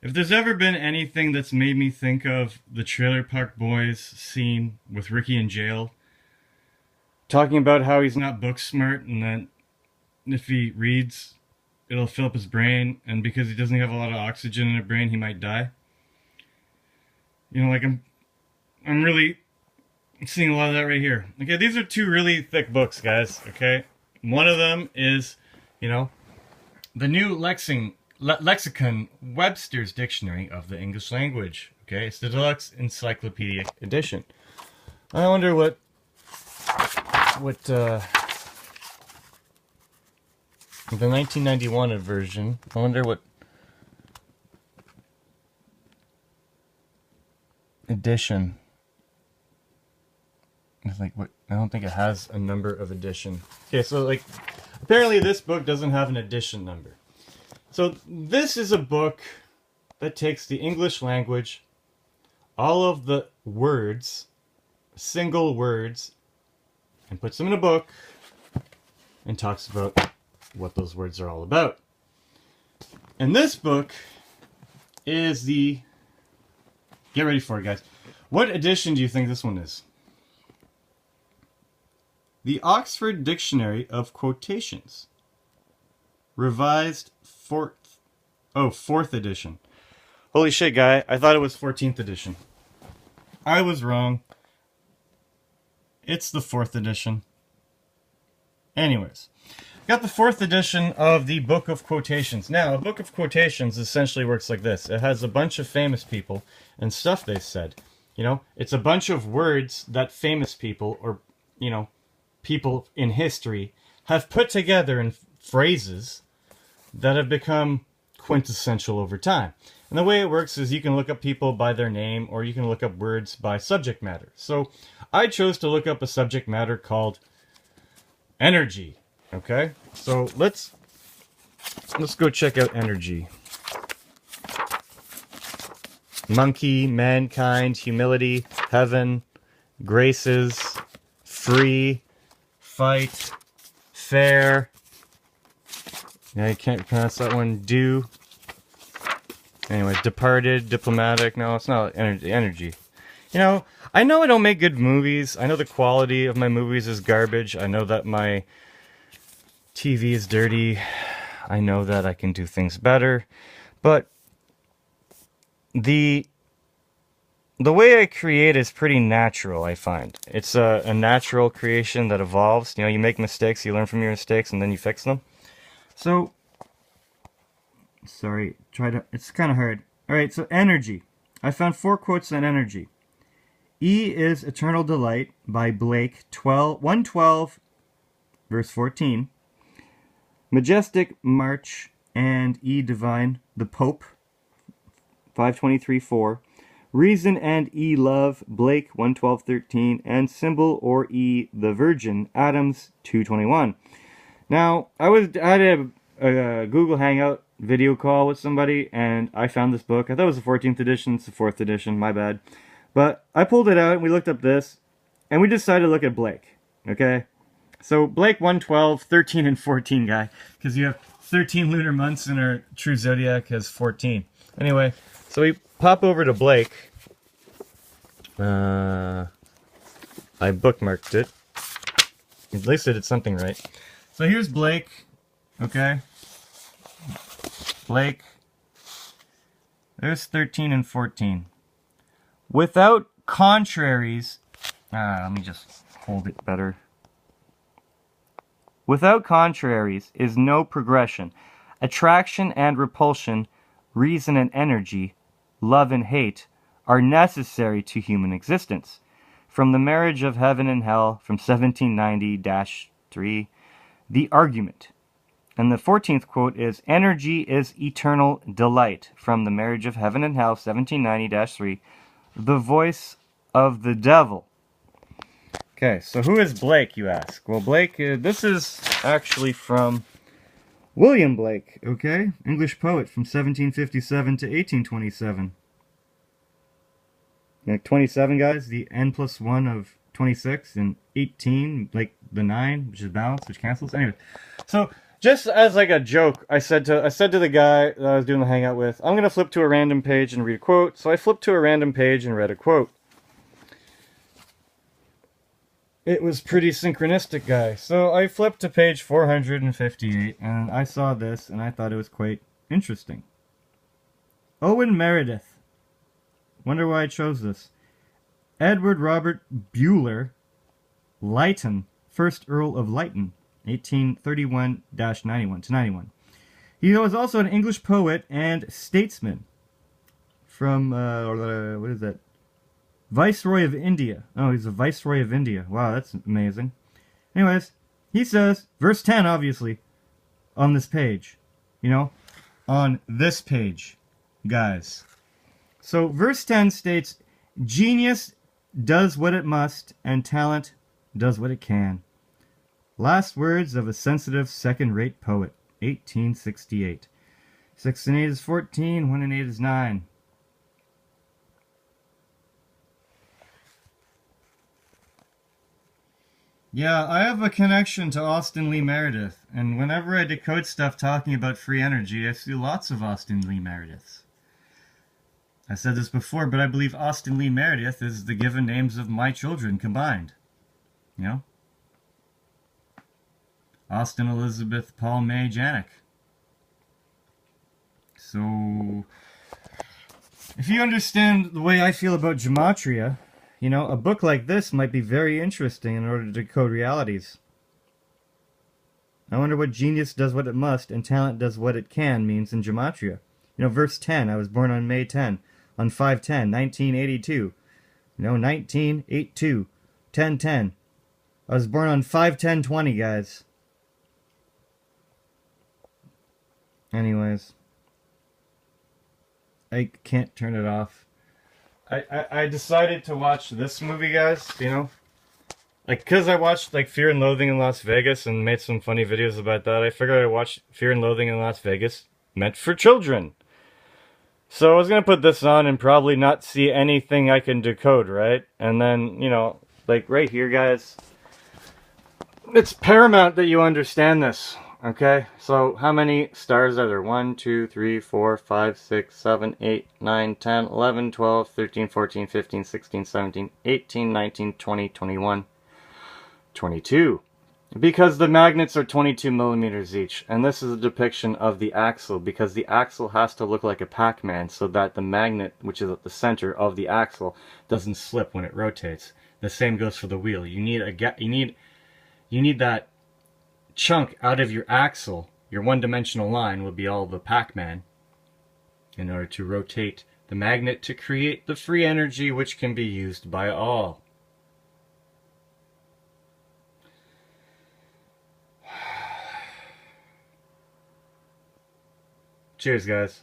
If there's ever been anything that's made me think of the Trailer Park Boys scene with Ricky in jail, talking about how he's not book smart and that if he reads, it'll fill up his brain, and because he doesn't have a lot of oxygen in his brain, he might die. You know, like I'm really seeing a lot of that right here. Okay, these are two really thick books, guys. Okay, one of them is, you know, the new Lexicon Webster's Dictionary of the English Language. Okay, it's the deluxe encyclopedic edition. I wonder what the 1991 version. I wonder what edition. It's like what? I don't think it has a number of edition. Okay, so like apparently this book doesn't have an edition number. So this is a book that takes the English language, all of the words, single words, and puts them in a book and talks about what those words are all about. And this book is the... Get ready for it, guys. What edition do you think this one is? The Oxford Dictionary of Quotations. Revised fourth edition. Holy shit, guy. I thought it was 14th edition. I was wrong. It's the 4th edition. Anyways. Got the 4th edition of the Book of Quotations. Now, a Book of Quotations essentially works like this. It has a bunch of famous people and stuff they said. You know, it's a bunch of words that famous people or, you know, people in history have put together in phrases that have become quintessential over time. And the way it works is you can look up people by their name or you can look up words by subject matter. So I chose to look up a subject matter called energy. Okay, so let's go check out energy. Monkey, mankind, humility, heaven, graces, free, fight, fair. Yeah, I can't pronounce that one. Do. Anyways, departed, diplomatic. No, it's not energy. Energy. You know I don't make good movies. I know the quality of my movies is garbage. I know that my TV is dirty. I know that I can do things better. But the way I create is pretty natural, I find. It's a natural creation that evolves. You know, you make mistakes, you learn from your mistakes, and then you fix them. So, sorry, it's kind of hard. Alright, so energy. I found 4 quotes on energy. E is Eternal Delight by Blake, 112, verse 14. Majestic March and E Divine, the Pope, 523:4. Reason and E Love, Blake, 112:13. And Symbol or E the Virgin, Adams, 221. Now, I had a Google Hangout video call with somebody, and I found this book. I thought it was the 14th edition. It's the 4th edition. My bad. But I pulled it out, and we looked up this, and we decided to look at Blake. Okay? So, Blake 112, 13, and 14, guy. Because you have 13 lunar months, and our true zodiac has 14. Anyway, so we pop over to Blake. I bookmarked it. At least I did something right. So here's Blake. Okay? Blake. There's 13 and 14. Without contraries... let me just hold it better. Without contraries is no progression. Attraction and repulsion, reason and energy, love and hate, are necessary to human existence. From the Marriage of Heaven and Hell, from 1790-3, The Argument. And the 14th quote is, Energy is eternal delight, from the Marriage of Heaven and Hell, 1790-3, The Voice of the Devil. Okay, so who is Blake, you ask? Well, Blake, this is actually from William Blake, okay? English poet from 1757 to 1827. Like 27, guys, the n+1 of 26, and 18, like the 9, which is balance, which cancels. Anyway, so Just as like a joke, I said to the guy that I was doing the hangout with, I'm gonna flip to a random page and read a quote. So I flipped to a random page and read a quote. It was pretty synchronistic, guy. So I flipped to page 458 and I saw this and I thought it was quite interesting. Owen Meredith. Wonder why I chose this. Edward Robert Buller Lytton, 1st Earl of Lytton, 1831-91 to 91. He was also an English poet and statesman from, what is that? Viceroy of India. Oh, he's a Viceroy of India. Wow, that's amazing. Anyways, he says, verse 10, obviously, on this page. You know, on this page, guys. So, verse 10 states, genius does what it must, and talent does what it can. Last words of a sensitive second-rate poet, 1868. 6 and 8 is 14, 1 and 8 is 9. Yeah, I have a connection to Austin Lee Meredith, and whenever I decode stuff talking about free energy, I see lots of Austin Lee Merediths. I said this before, but I believe Austin Lee Meredith is the given names of my children combined. You know? Austin Elizabeth Paul May Janik. So, if you understand the way I feel about gematria, you know, a book like this might be very interesting in order to decode realities. I wonder what genius does what it must and talent does what it can means in gematria. You know, verse 10, I was born on May 10, on 5/10, 1982. You know, 1982, 10/10. I was born on 5/10/20, guys. Anyways. I can't turn it off. I decided to watch this movie, guys, you know? Like, because I watched, like, Fear and Loathing in Las Vegas and made some funny videos about that, I figured I'd watch Fear and Loathing in Las Vegas meant for children. So I was going to put this on and probably not see anything I can decode, right? And then, you know, like, right here, guys, it's paramount that you understand this. Okay, so how many stars are there? 1, 2, 3, 4, 5, 6, 7, 8, 9, 10, 11, 12, 13, 14, 15, 16, 17, 18, 19, 20, 21, 22. Because the magnets are 22 millimeters each. And this is a depiction of the axle, because the axle has to look like a Pac-Man so that the magnet, which is at the center of the axle, doesn't slip when it rotates. The same goes for the wheel. You need that chunk out of your axle. Your one-dimensional line will be all the Pac-Man in order to rotate the magnet to create the free energy which can be used by all. Cheers, guys.